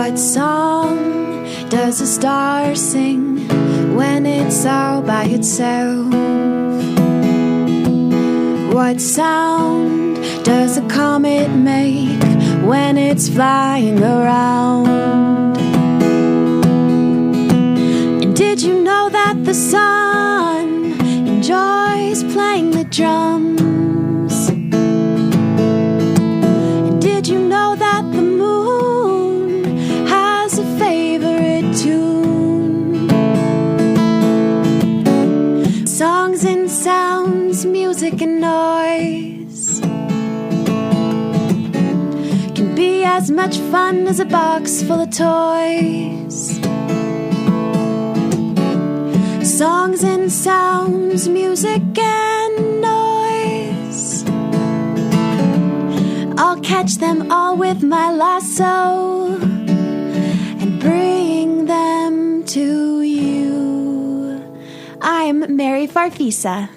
What song does a star sing when it's all by itself? What sound does a comet make when it's flying around? And did you know that the sun enjoys playing the drums? And did you know that the moon has a favorite tune? Songs and sounds, music and noise can be as much fun as a box full of toys. Songs and sounds, music and noise, I'll catch them all with my lasso and bring them to you. I'm Mary FARFISA.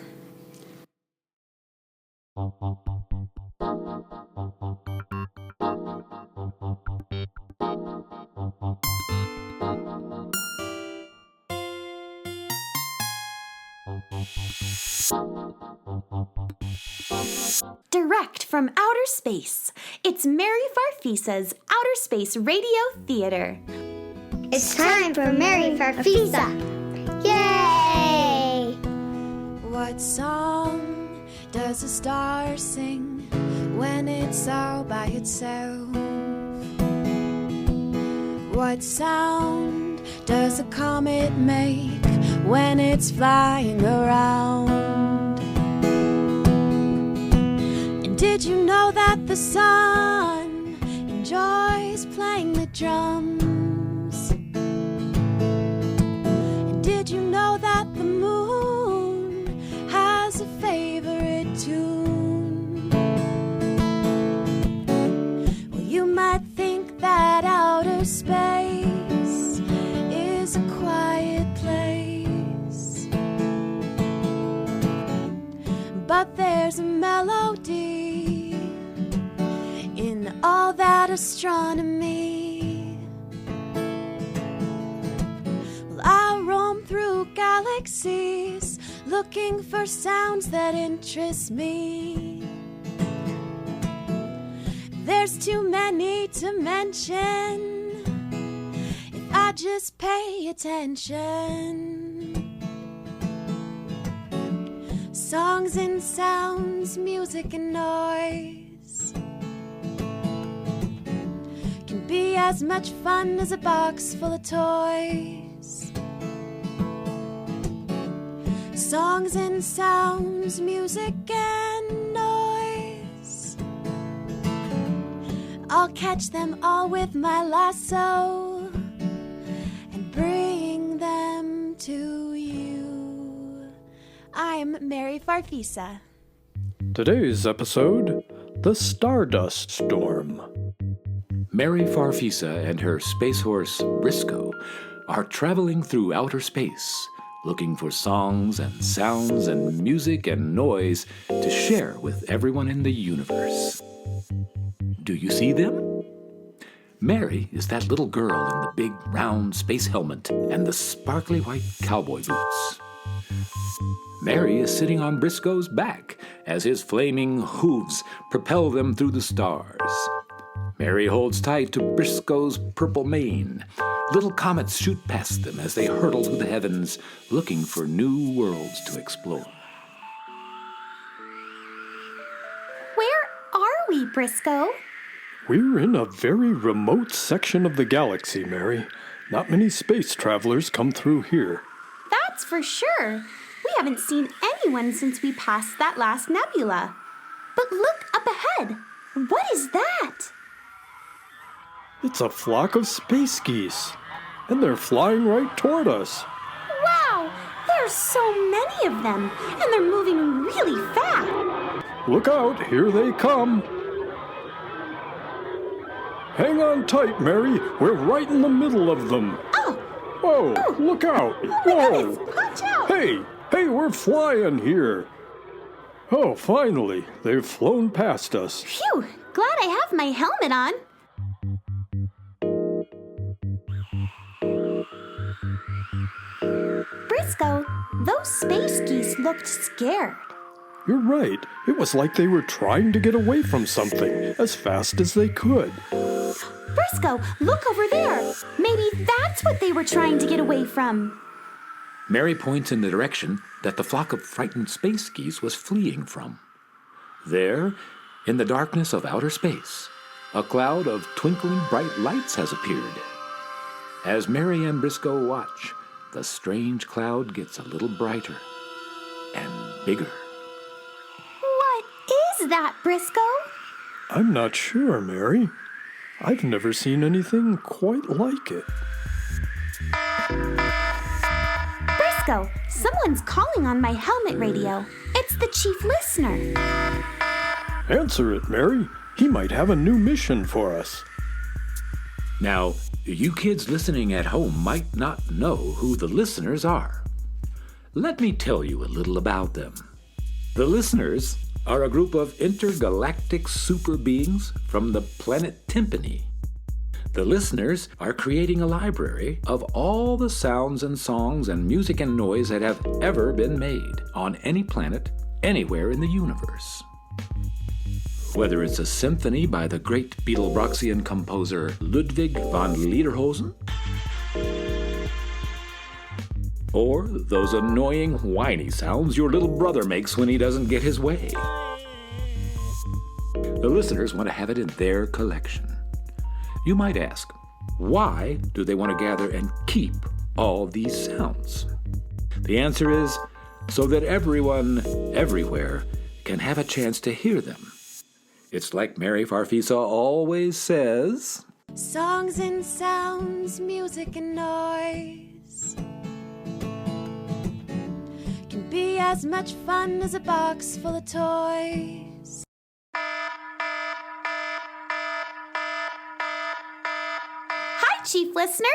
Direct from outer space, it's Mary FARFISA's Outer Space Radio Theater. It's time for Mary FARFISA. Yay! What song does a star sing when it's all by itself? What sound does a comet make when it's flying around? And did you know that the sun enjoys playing the drums? And did you know that the moon has a favorite tune? Well, you might think that outer space is a quiet place, but there's a melody in all that astronomy. Well, I roam through galaxies looking for sounds that interest me. There's too many to mention if I just pay attention. Songs and sounds, music and noise can be as much fun as a box full of toys. Songs and sounds, music and noise, I'll catch them all with my lasso and bring them to you. I'm Mary FARFISA. Today's episode, The Stardust Storm. Mary FARFISA and her space horse, Briscoe, are traveling through outer space, looking for songs and sounds and music and noise to share with everyone in the universe. Do you see them? Mary is that little girl in the big round space helmet and the sparkly white cowboy boots. Mary is sitting on Briscoe's back as his flaming hooves propel them through the stars. Mary holds tight to Briscoe's purple mane. Little comets shoot past them as they hurtle through the heavens, looking for new worlds to explore. Where are we, Briscoe? We're in a very remote section of the galaxy, Mary. Not many space travelers come through here. That's for sure. We haven't seen anyone since we passed that last nebula. But look up ahead. What is that? It's a flock of space geese, and they're flying right toward us. Wow, there's so many of them, and they're moving really fast. Look out, here they come. Hang on tight, Mary. We're right in the middle of them. Oh! Whoa, look out. Oh my Whoa. goodness, watch out! Hey, we're flying here. Oh, finally, they've flown past us. Phew, glad I have my helmet on. Briscoe, those space geese looked scared. You're right. It was like they were trying to get away from something as fast as they could. Briscoe, look over there. Maybe that's what they were trying to get away from. Mary points in the direction that the flock of frightened space geese was fleeing from. There, in the darkness of outer space, a cloud of twinkling bright lights has appeared. As Mary and Briscoe watch, the strange cloud gets a little brighter and bigger. What is that, Briscoe? I'm not sure, Mary. I've never seen anything quite like it. Briscoe, someone's calling on my helmet radio. It's the chief listener. Answer it, Mary. He might have a new mission for us. Now, you kids listening at home might not know who the listeners are. Let me tell you a little about them. The listeners are a group of intergalactic super beings from the planet Tympany. The listeners are creating a library of all the sounds and songs and music and noise that have ever been made on any planet, anywhere in the universe. Whether it's a symphony by the great Beetlebroxian composer Ludwig van Lederhosen, or those annoying whiny sounds your little brother makes when he doesn't get his way. The listeners want to have it in their collection. You might ask, why do they want to gather and keep all these sounds? The answer is so that everyone, everywhere, can have a chance to hear them. It's like Mary Farfisa always says, Songs and sounds, music and noise can be as much fun as a box full of toys. Hi, Chief Listener.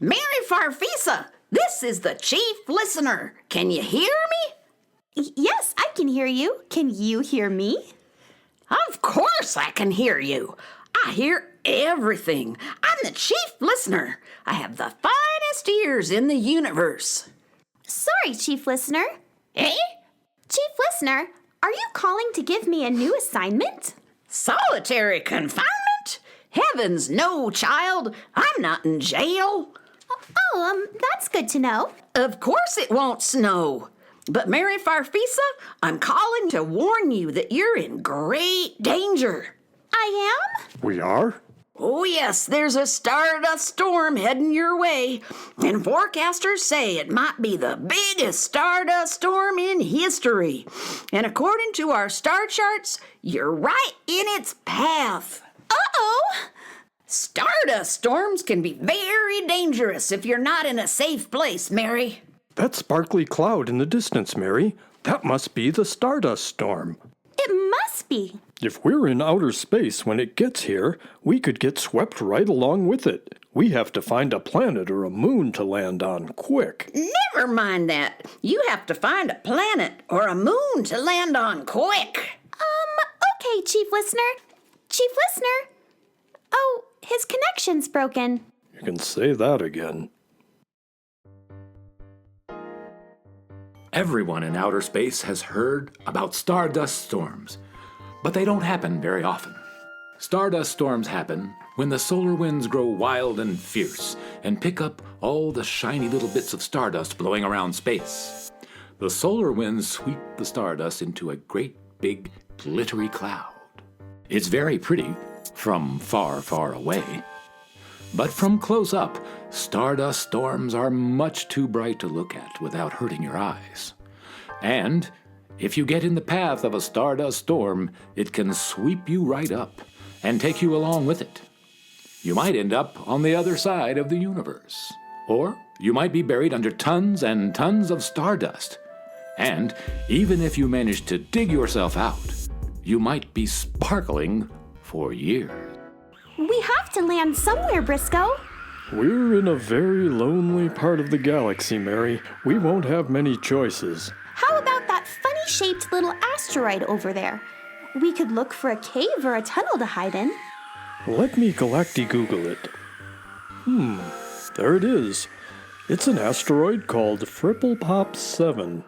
Mary Farfisa, this is the chief listener. Can you hear me? Yes, I can hear you. Can you hear me? Of course I can hear you. I hear everything. I'm the chief listener. I have the finest ears in the universe. Sorry, Chief Listener. Eh? Chief Listener, are you calling to give me a new assignment? Solitary confinement? Heavens no, child. I'm not in jail. That's good to know. Of course it won't snow. But Mary Farfisa, I'm calling to warn you that you're in great danger. I am? We are? Oh yes, there's a Stardust storm heading your way, and forecasters say it might be the biggest Stardust storm in history. And according to our star charts, you're right in its path. Uh-oh! Stardust storms can be very dangerous if you're not in a safe place, Mary. That sparkly cloud in the distance, Mary. That must be the Stardust storm. It must be. If we're in outer space when it gets here, we could get swept right along with it. We have to find a planet or a moon to land on quick. Never mind that. You have to find a planet or a moon to land on quick. Okay, Chief Listener. Chief Listener. Oh, his connection's broken. You can say that again. everyone in outer space has heard about stardust storms, but they don't happen very often. Stardust storms happen when the solar winds grow wild and fierce and pick up all the shiny little bits of stardust blowing around space. The solar winds sweep the stardust into a great big glittery cloud. It's very pretty from far, far away. But from close up, stardust storms are much too bright to look at without hurting your eyes. And if you get in the path of a stardust storm, it can sweep you right up and take you along with it. You might end up on the other side of the universe. Or you might be buried under tons and tons of stardust. And even if you manage to dig yourself out, you might be sparkling for years. We have to land somewhere, Briscoe. We're in a very lonely part of the galaxy, Mary. We won't have many choices. How about that funny-shaped little asteroid over there? We could look for a cave or a tunnel to hide in. Let me Galacti Google it. There it is. It's an asteroid called Fripplepop 7.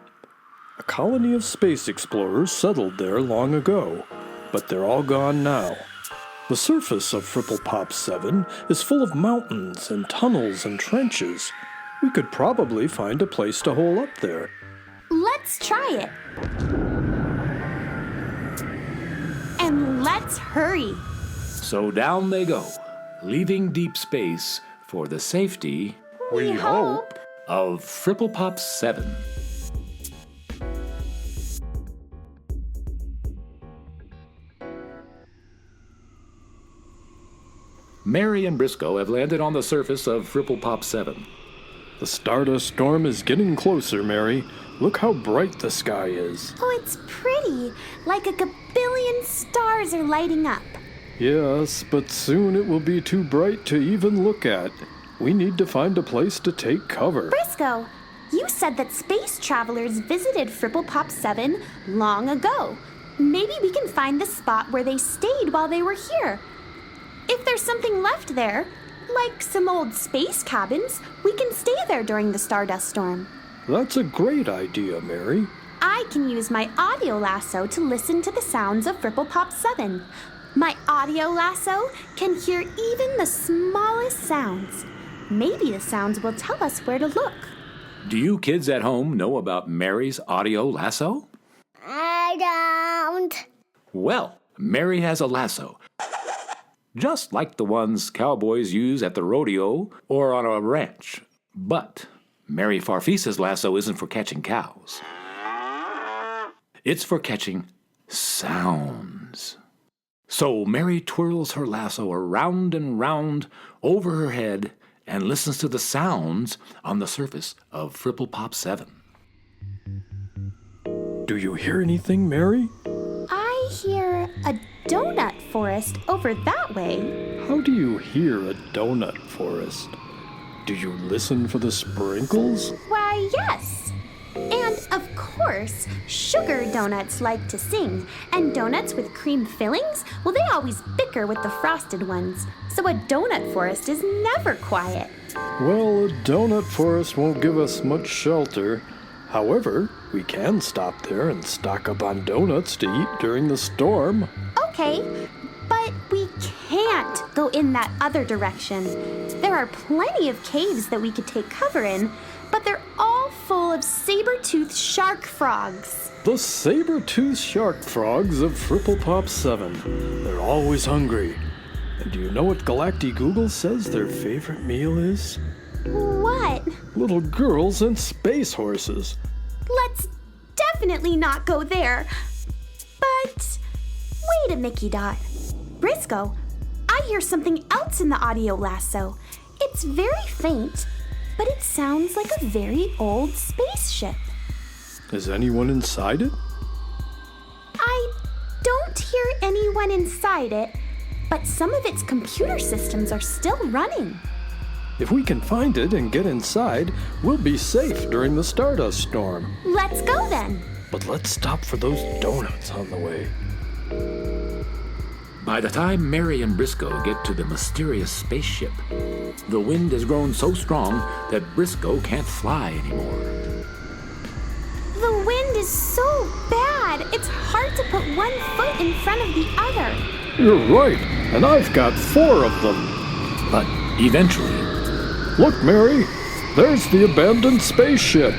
A colony of space explorers settled there long ago, but they're all gone now. The surface of Fripplepop 7 is full of mountains and tunnels and trenches. We could probably find a place to hole up there. Let's try it. And let's hurry. So down they go, leaving deep space for the safety We hope. of Fripplepop 7. Mary and Briscoe have landed on the surface of Fripplepop 7. The Stardust storm is getting closer, Mary. Look how bright the sky is. Oh, it's pretty. Like a gabillion stars are lighting up. Yes, but soon it will be too bright to even look at. We need to find a place to take cover. Briscoe, you said that space travelers visited Fripplepop 7 long ago. Maybe we can find the spot where they stayed while they were here. If there's something left there, like some old space cabins, we can stay there during the Stardust storm. That's a great idea, Mary. I can use my audio lasso to listen to the sounds of Fripplepop 7. My audio lasso can hear even the smallest sounds. Maybe the sounds will tell us where to look. Do you kids at home know about Mary's audio lasso? I don't. Well, Mary has a lasso, just like the ones cowboys use at the rodeo or on a ranch. But Mary Farfisa's lasso isn't for catching cows. It's for catching sounds. So Mary twirls her lasso around and round over her head and listens to the sounds on the surface of Fripplepop 7. Do you hear anything, Mary? I hear a donut forest over that way. How do you hear a donut forest? Do you listen for the sprinkles? Why, yes. And, of course, sugar donuts like to sing. And donuts with cream fillings, well, they always bicker with the frosted ones. So a donut forest is never quiet. Well, a donut forest won't give us much shelter. However, we can stop there and stock up on donuts to eat during the storm. Okay, but we can't go in that other direction. There are plenty of caves that we could take cover in, but they're all full of saber-toothed shark frogs. The saber-toothed shark frogs of Fripplepop 7. They're always hungry. And do you know what Galacti-Google says their favorite meal is? What? Little girls and space horses. Let's definitely not go there. But wait a Mickey Dot. Briscoe, I hear something else in the audio lasso. It's very faint, but it sounds like a very old spaceship. Is anyone inside it? I don't hear anyone inside it, but some of its computer systems are still running. If we can find it and get inside, we'll be safe during the Stardust storm. Let's go then. But let's stop for those donuts on the way. By the time Mary and Briscoe get to the mysterious spaceship, the wind has grown so strong that Briscoe can't fly anymore. The wind is so bad, it's hard to put one foot in front of the other. You're right, and I've got 4 of them. But eventually, Look, Mary, there's the abandoned spaceship.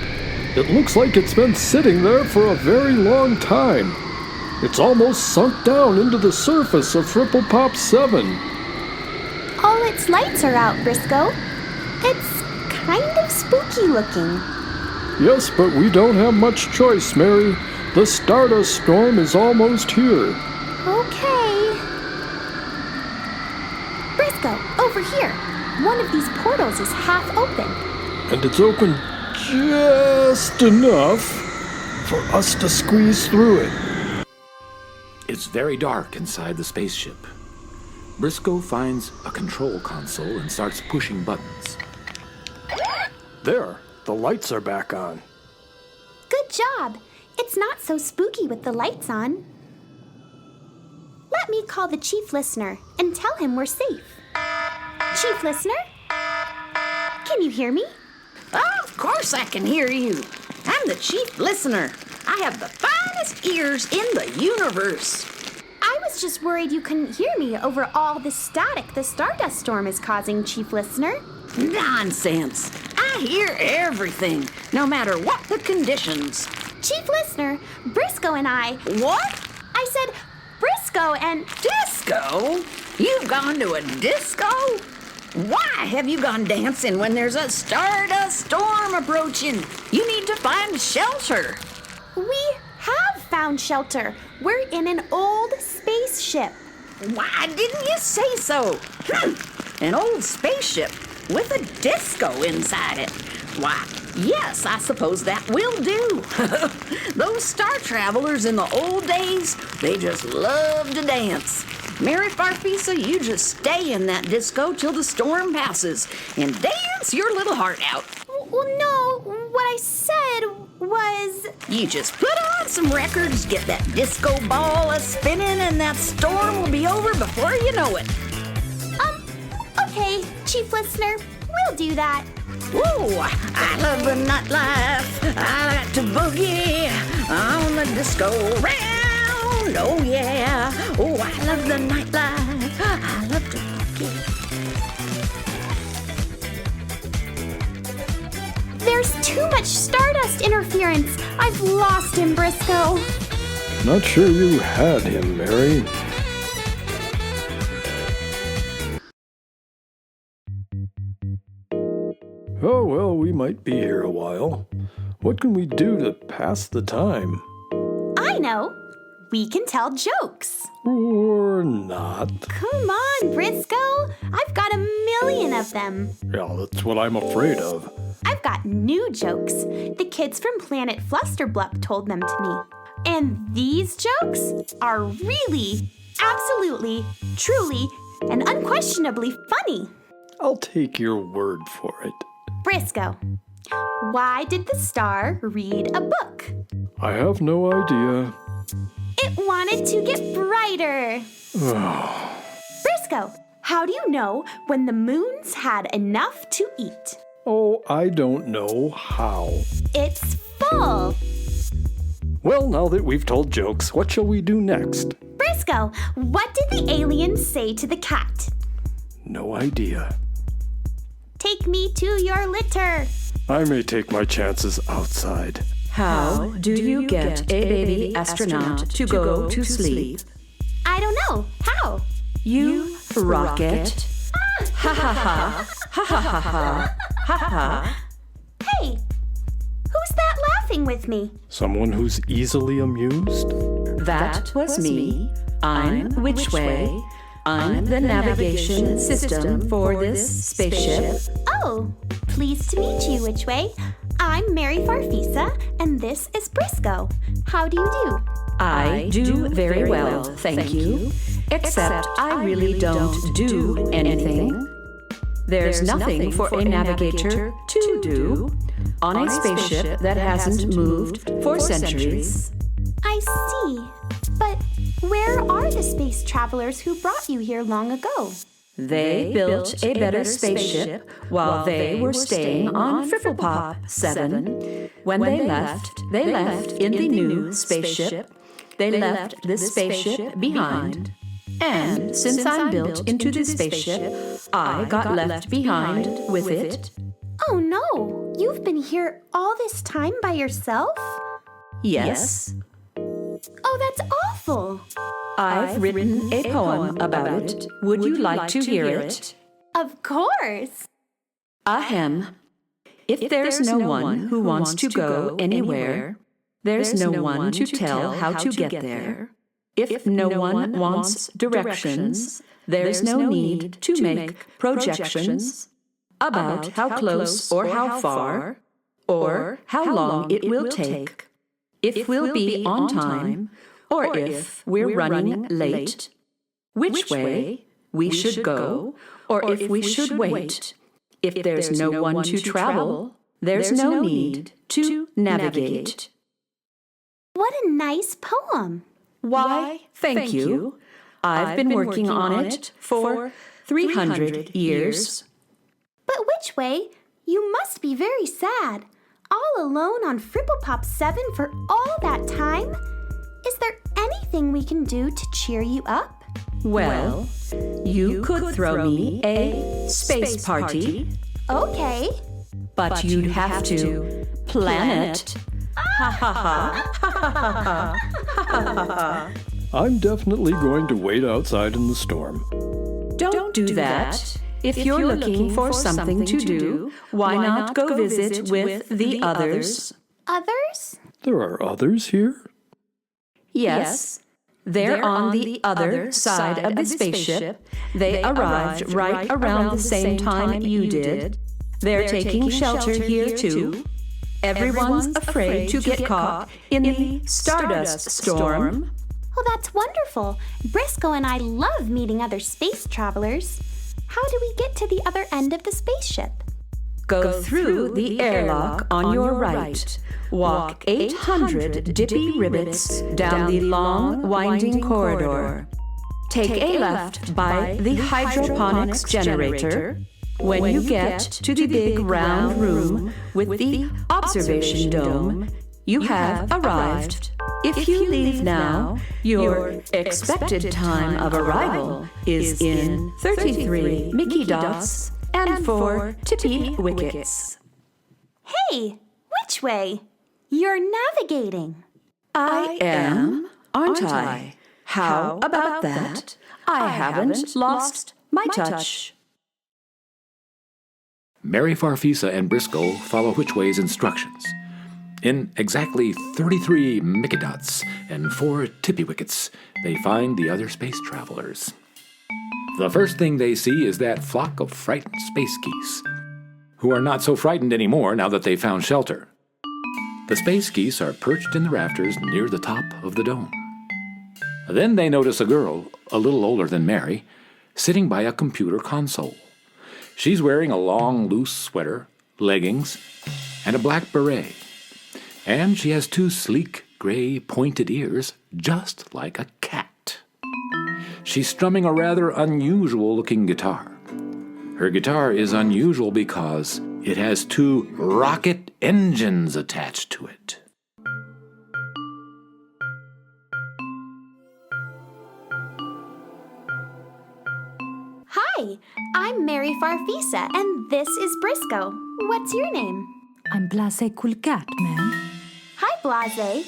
It looks like it's been sitting there for a very long time. It's almost sunk down into the surface of Fripplepop 7. All its lights are out, Briscoe. It's kind of spooky looking. Yes, but we don't have much choice, Mary. The Stardust storm is almost here. Okay. Briscoe, over here. One of these portals is half open. And it's open just enough for us to squeeze through it. it's very dark inside the spaceship. Briscoe finds a control console and starts pushing buttons. There, the lights are back on. Good job. It's not so spooky with the lights on. Let me call the chief listener and tell him we're safe. Chief listener? Can you hear me? Of course I can hear you. I'm the chief listener. I have the finest ears in the universe. I was just worried you couldn't hear me over all the static the Stardust Storm is causing, Chief Listener. Nonsense. I hear everything, no matter what the conditions. Chief Listener, Briscoe and I... What? I said Briscoe and... Disco? You've gone to a disco? Why have you gone dancing when there's a Stardust Storm approaching? You need to find shelter. We have found shelter. We're in an old spaceship. Why didn't you say so? An old spaceship with a disco inside it. Why, yes, I suppose that will do. Those star travelers in the old days, they just love to dance. Mary Farfisa, you just stay in that disco till the storm passes and dance your little heart out. Well, no, what I said was... You just put on some records, get that disco ball a-spinning, and that storm will be over before you know it. Okay, Chief Listener, we'll do that. Ooh, I love the nightlife. I like to boogie on the disco round. Oh, yeah. Oh, I love the nightlife. I love to boogie. There's too much Stardust interference. I've lost him, Briscoe. Not sure you had him, Mary. Oh, well, we might be here a while. What can we do to pass the time? I know. We can tell jokes. Or not. Come on, Briscoe. I've got a million of them. Yeah, that's what I'm afraid of. I've got new jokes. The kids from Planet Flusterbluck told them to me. And these jokes are really, absolutely, truly, and unquestionably funny. I'll take your word for it. Briscoe, why did the star read a book? I have no idea. It wanted to get brighter. Briscoe, how do you know when the moon's had enough to eat? Oh, I don't know how. It's full. Well, now that we've told jokes, what shall we do next? Briscoe, what did the alien say to the cat? No idea. Take me to your litter. I may take my chances outside. How do you get a baby astronaut to go to sleep? I don't know. How? You rocket. Ha ha ha. Ha ha ha ha. Ha ha. Hey, who's that laughing with me? Someone who's easily amused? That was me. I'm Which Way. I'm the navigation system for this spaceship. Oh, pleased to meet you, Which Way. I'm Mary Farfisa, and this is Briscoe. How do you do? I do very well, thank you. Except I really don't do anything. There's nothing for a navigator to do on a spaceship that hasn't moved for centuries. I see. But where are the space travelers who brought you here long ago? They built a better spaceship while they were staying on Fripplepop 7. When they left in the new spaceship. They left the spaceship behind. And since I'm built into the spaceship, I got left behind with it. Oh no, you've been here all this time by yourself? Yes, Oh, that's awful. I've written a poem about it. Would you like to hear it? Of course. Ahem. If there's no one who wants to go anywhere, there's no one to tell how to get there. If no one wants directions, there's no need to make projections about how close or how far, or how long it will take, if we'll be on time, or if we're running late, which way we should go, or if we should wait. If there's no one to travel, there's no need to navigate. What a nice poem. Why, thank you. I've been working on it for 300 years. But Which Way? You must be very sad. All alone on Fripplepop 7 for all that time? Is there anything we can do to cheer you up? Well, you could throw me a space party, Okay. but you'd have to plan it. Ha ha ha. I'm definitely going to wait outside in the storm. Don't do that. If you're looking for something to do, why not go visit with the others? Others? There are others here? Yes, they're on the other side of the spaceship. They arrived right around the same time you did. They're taking shelter here too. Everyone's afraid to get caught in the Stardust storm. Oh, that's wonderful. Briscoe and I love meeting other space travelers. How do we get to the other end of the spaceship? Go through the airlock on your right. Walk 800 dippy rivets down the long, winding corridor. Take a left by the hydroponics generator. When you get to the big round room with the observation dome, you have arrived. If you leave now, your expected time of arrival is in 33 Mickey dots and 4 tippy wickets. Hey, which way? You're navigating. I am, aren't I? How about that? I haven't lost my touch. Mary Farfisa and Briscoe follow Whichway's instructions. In exactly 33 Mickey dots and 4 tippy wickets, they find the other space travelers. The first thing they see is that flock of frightened space geese, who are not so frightened anymore now that they've found shelter. The space geese are perched in the rafters near the top of the dome. Then they notice a girl, a little older than Mary, sitting by a computer console. She's wearing a long, loose sweater, leggings, and a black beret. And she has 2 sleek, gray, pointed ears, just like a cat. She's strumming a rather unusual-looking guitar. Her guitar is unusual because it has 2 rocket engines attached to it. Hi, I'm Mary Farfisa, and this is Briscoe. What's your name? I'm Blase Cool Cat, man. Hi, Blase.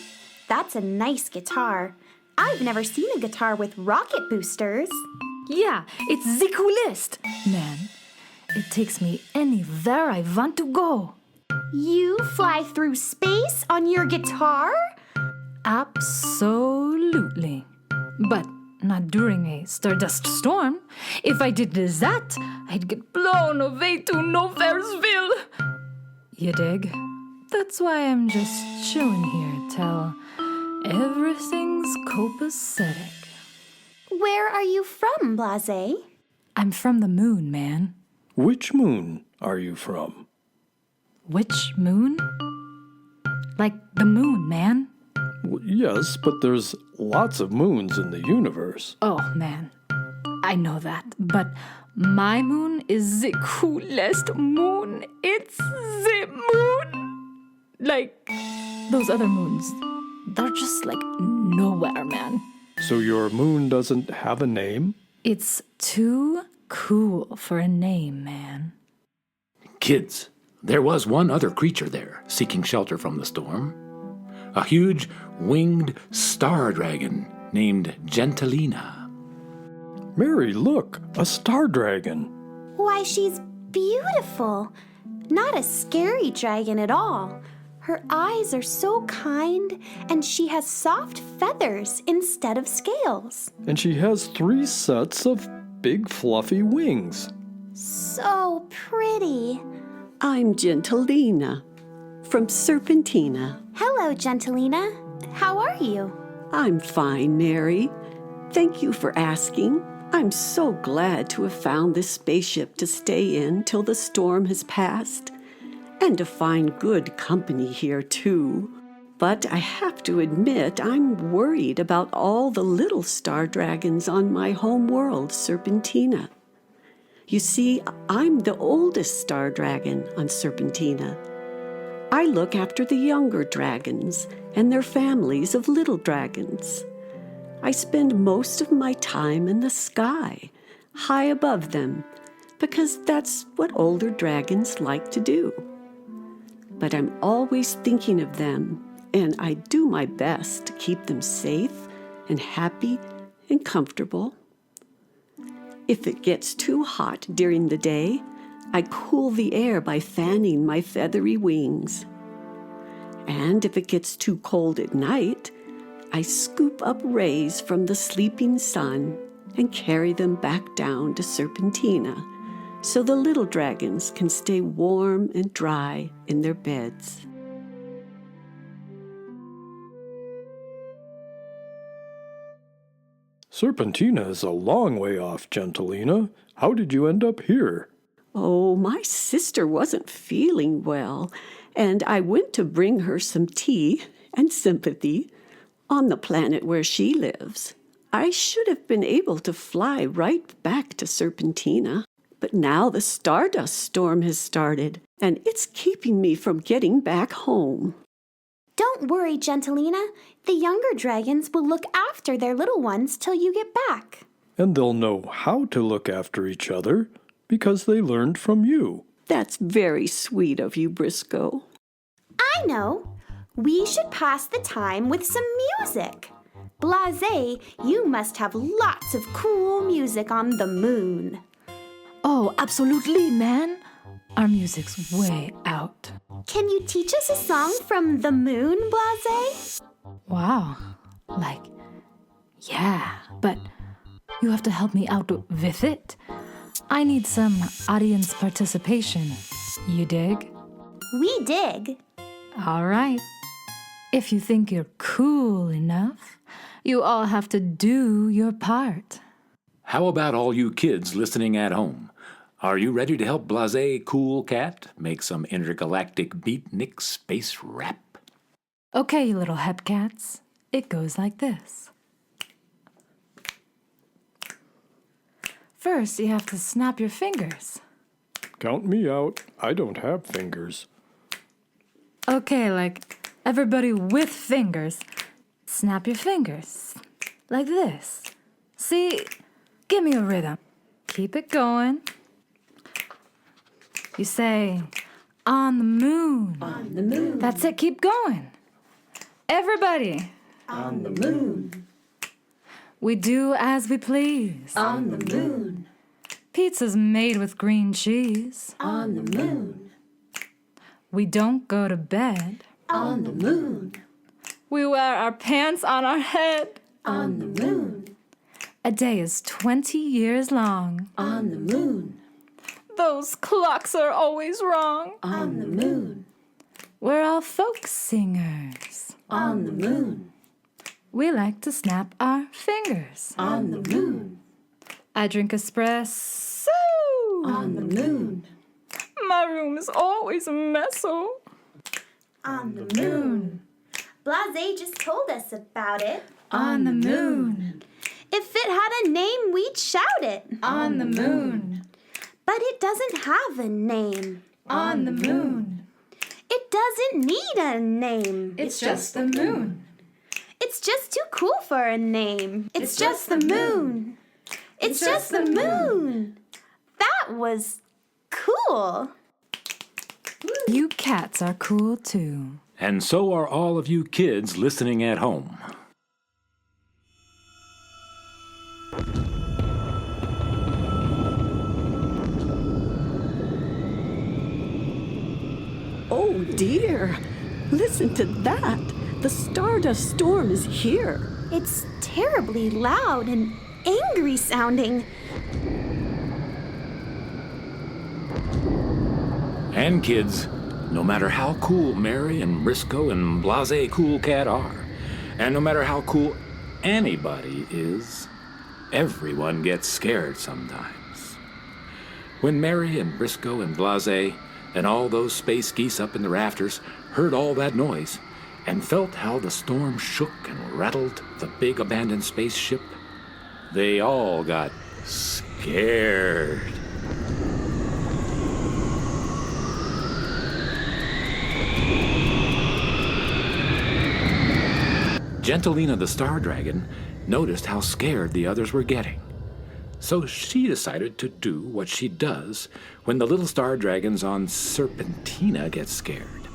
That's a nice guitar. I've never seen a guitar with rocket boosters. Yeah, it's the coolest, man. It takes me anywhere I want to go. You fly through space on your guitar? Absolutely. But not during a Stardust storm. If I did that, I'd get blown away to Nowheresville. You dig? That's why I'm just chilling here till everything's copacetic. Where are you from, Blase? I'm from the moon, man. Which moon are you from? Which moon? Like the moon, man. Yes, but there's lots of moons in the universe. Oh, man. I know that, but my moon is the coolest moon. It's the moon. Like, those other moons, they're just like nowhere, man. So your moon doesn't have a name? It's too cool for a name, man. Kids, there was one other creature there, seeking shelter from the storm. A huge, winged star dragon named Gentilina. Mary, look, a star dragon. Why, she's beautiful. Not a scary dragon at all. Her eyes are so kind, and she has soft feathers instead of scales. And she has 3 sets of big fluffy wings. So pretty. I'm Gentilina from Serpentina. Hello, Gentilina. How are you? I'm fine, Mary. Thank you for asking. I'm so glad to have found this spaceship to stay in till the storm has passed, and to find good company here, too. But I have to admit I'm worried about all the little star dragons on my home world, Serpentina. You see, I'm the oldest star dragon on Serpentina. I look after the younger dragons and their families of little dragons. I spend most of my time in the sky, high above them, because that's what older dragons like to do. But I'm always thinking of them, and I do my best to keep them safe and happy and comfortable. If it gets too hot during the day, I cool the air by fanning my feathery wings. And if it gets too cold at night, I scoop up rays from the sleeping sun and carry them back down to Serpentina so the little dragons can stay warm and dry in their beds. Serpentina is a long way off, Gentilina. How did you end up here? Oh, my sister wasn't feeling well, and I went to bring her some tea and sympathy on the planet where she lives. I should have been able to fly right back to Serpentina, but now the Stardust storm has started, and it's keeping me from getting back home. Don't worry, Gentilina. The younger dragons will look after their little ones till you get back. And they'll know how to look after each other because they learned from you. That's very sweet of you, Briscoe. I know. We should pass the time with some music. Blasé, you must have lots of cool music on the moon. Oh, absolutely, man. Our music's way out. Can you teach us a song from the moon, Blasé? Wow. Yeah, but you have to help me out with it. I need some audience participation. You dig? We dig. All right. If you think you're cool enough, you all have to do your part. How about all you kids listening at home? Are you ready to help Blasé Cool Cat make some intergalactic beatnik space rap? Okay, you little hepcats. It goes like this. First, you have to snap your fingers. Count me out. I don't have fingers. Okay, like everybody with fingers. Snap your fingers. Like this. See? Give me a rhythm. Keep it going. You say, on the moon. On the moon. That's it, keep going. Everybody. On the moon. We do as we please. On the moon. Pizza's made with green cheese. On the moon. We don't go to bed. On the moon. We wear our pants on our head. On the moon. A day is 20 years long. On the moon. Those clocks are always wrong. On the moon. We're all folk singers. On the moon. We like to snap our fingers. On the moon. I drink espresso. On the moon. My room is always a mess-o. On the moon. Blasé just told us about it. On the moon. If it had a name, we'd shout it. On the moon. But it doesn't have a name. On the moon. It doesn't need a name. It's just the moon. It's just too cool for a name. It's just the moon. It's just the moon. That was cool. You cats are cool too. And so are all of you kids listening at home. Oh dear, listen to that. The Stardust storm is here. It's terribly loud and angry sounding. And kids, no matter how cool Mary and Briscoe and Blasé Cool Cat are, and no matter how cool anybody is, everyone gets scared sometimes. When Mary and Briscoe and Blasé and all those space geese up in the rafters heard all that noise and felt how the storm shook and rattled the big abandoned spaceship, they all got scared. Gentilina the Star Dragon noticed how scared the others were getting. So she decided to do what she does when the little star dragons on Serpentina get scared.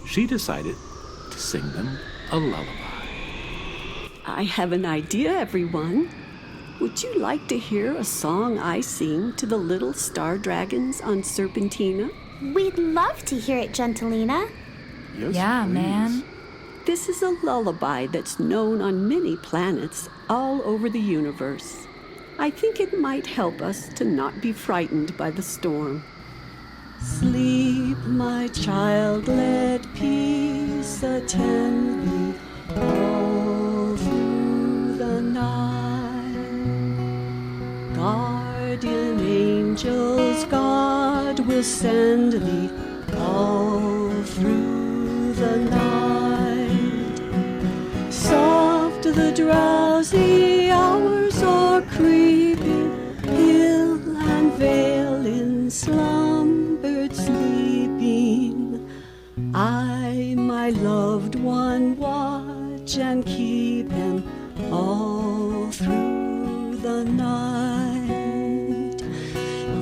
She decided to sing them a lullaby. I have an idea, everyone. Would you like to hear a song I sing to the little star dragons on Serpentina? We'd love to hear it, Gentilina. Yes, Yeah, please. man. This is a lullaby that's known on many planets all over the universe. I think it might help us to not be frightened by the storm. Sleep, my child, let peace attend thee all through the night. Guardian angels God will send thee all through the night. Soft the drowsy hours are creeping, hill and vale in slumber sleeping. I, my loved one, watch and keep him all through the night.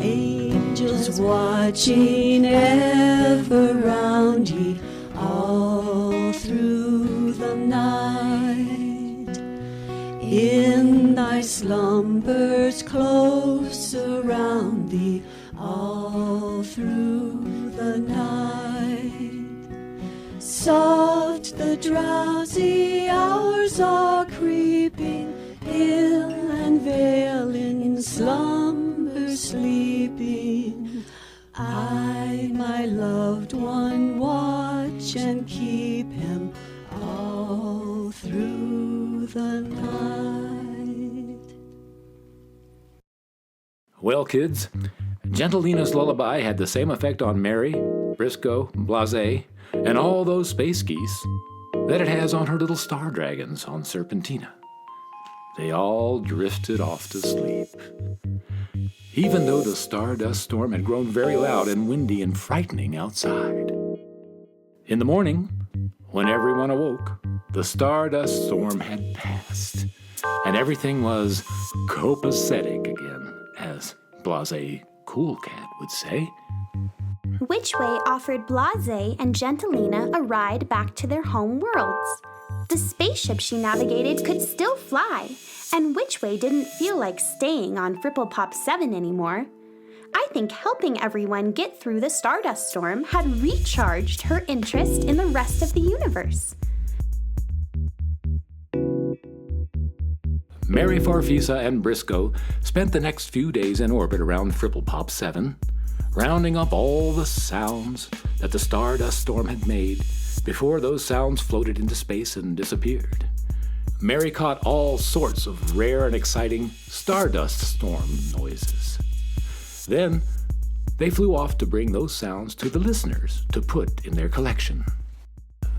Angels watching ever round ye all through the night. In thy slumbers close around thee all through the night. Soft the drowsy hours are creeping, hill and vale in slumber sleeping. I, my loved one, watch and keep him all through the night. Well, kids, Gentilina's lullaby had the same effect on Mary, Briscoe, Blase, and all those space geese that it has on her little star dragons on Serpentina. They all drifted off to sleep. Even though the Stardust storm had grown very loud and windy and frightening outside. In the morning, when everyone awoke, the Stardust storm had passed, and everything was copacetic again, as Blase Cool Cat would say. Witchway offered Blase and Gentilina a ride back to their home worlds. The spaceship she navigated could still fly, and Witchway didn't feel like staying on Fripplepop 7 anymore. I think helping everyone get through the Stardust storm had recharged her interest in the rest of the universe. Mary Farfisa and Briscoe spent the next few days in orbit around Fripplepop 7, rounding up all the sounds that the Stardust storm had made before those sounds floated into space and disappeared. Mary caught all sorts of rare and exciting Stardust storm noises. Then, they flew off to bring those sounds to the listeners to put in their collection.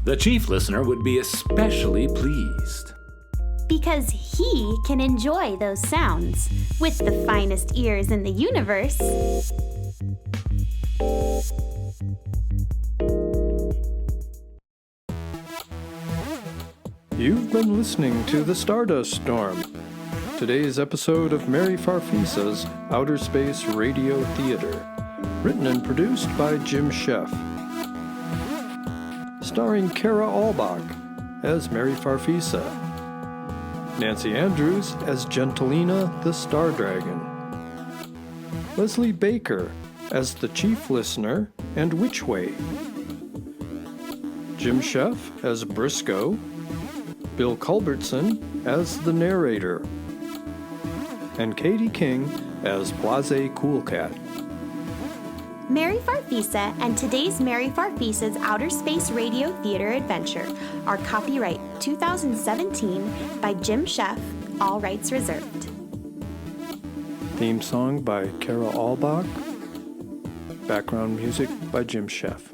The chief listener would be especially pleased. Because he can enjoy those sounds with the finest ears in the universe. You've been listening to the Stardust Storm, today's episode of Mary Farfisa's Outer Space Radio Theater, written and produced by Jim Sheff. Starring Kara Albach as Mary Farfisa, Nancy Andrews as Gentilina the Star Dragon, Leslie Baker as the Chief Listener and Witchway, Jim Sheff as Briscoe, Bill Culbertson as the narrator, and Katie King as Blase Cool Cat. Mary Farfisa and today's Mary Farfisa's Outer Space Radio Theater Adventure are copyright 2017 by Jim Sheff, all rights reserved. Theme song by Kara Albach. Background music by Jim Sheff.